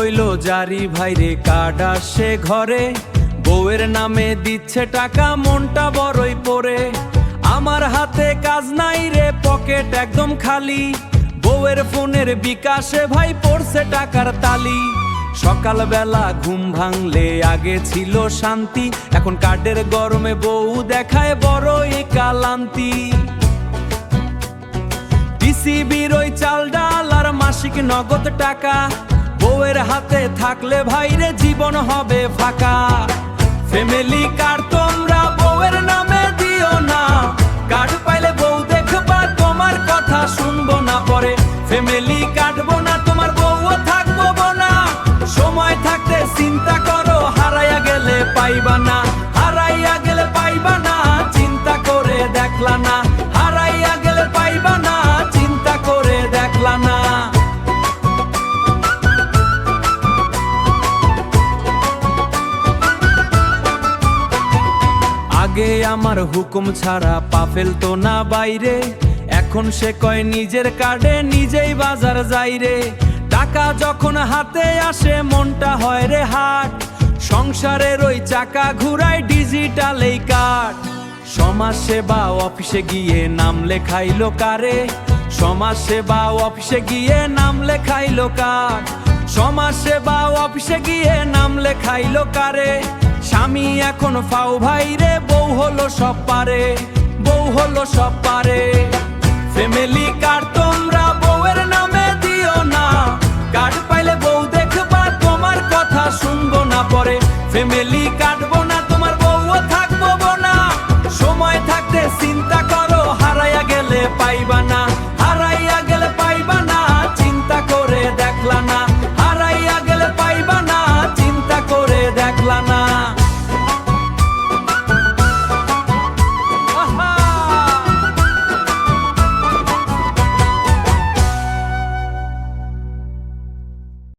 হইল জারি ভাইরে কার্ড আসে ঘরে, বউয়ের নামে দিচ্ছে টাকা, মনটা বড়ই পড়ে। আমার হাতে কাজ নাই রে, পকেট একদম খালি, বউয়ের ফোনের বিকাশে ভাই পড়ছে টাকার তালি। সকালবেলা ঘুম ভাঙলে আগে ছিল শান্তি, এখন কার্ডের গরমে বউ দেখায় বড়ই কালান্তি। টিসিবির ওই চাল ডাল আর মাসিক নগদ টাকা, বউয়ের হাতে থাকলে ভাইরে জীবন হবে ফাঁকা। ফ্যামিলি কার্ড তোমরা বউয়ের নামে দিও না, কার্ড পাইলে বউ দেখবা তোমার কথা শুনবো না পরে। ফ্যামিলি কাটবো না, তোমার বউও থাকবো না, সময় থাকতে চিন্তা করো, হারাইয়া গেলে পাইবা না, হারাইয়া গেলে পাইবা না, চিন্তা করে দেখলা না, হারাইয়া গেলে পাইবা না, চিন্তা করে দেখলা না। আগে আমার হুকুম ছাড়া পা ফেলতো না বাইরে, এখন সে কয় নিজের কার্ডে নিজেই বাজার যাই রে। টাকা যখন হাতে আসে মনটা হয় রে হাট, সংসারের ওই চাকা ঘুরায় ডিজিটাল এই কার্ড। সমাজ সেবা অফিসে গিয়ে নাম লেখাইলো কারে, সমাজ সেবা অফিসে গিয়ে নাম লেখাইলো কার, সমাজ সেবা অফিসে গিয়ে নাম লেখাইলো কারে। স্বামী এখন ফাও ভাই রে, বউ হলো সব পারে, বউ হলো সব পারে। ফ্যামিলি কার্ড তোমরা বউয়ের নামে দিও না, কার্ড পাইলে বউ দেখবা তোমার কথা শুনবো না পরে। Family card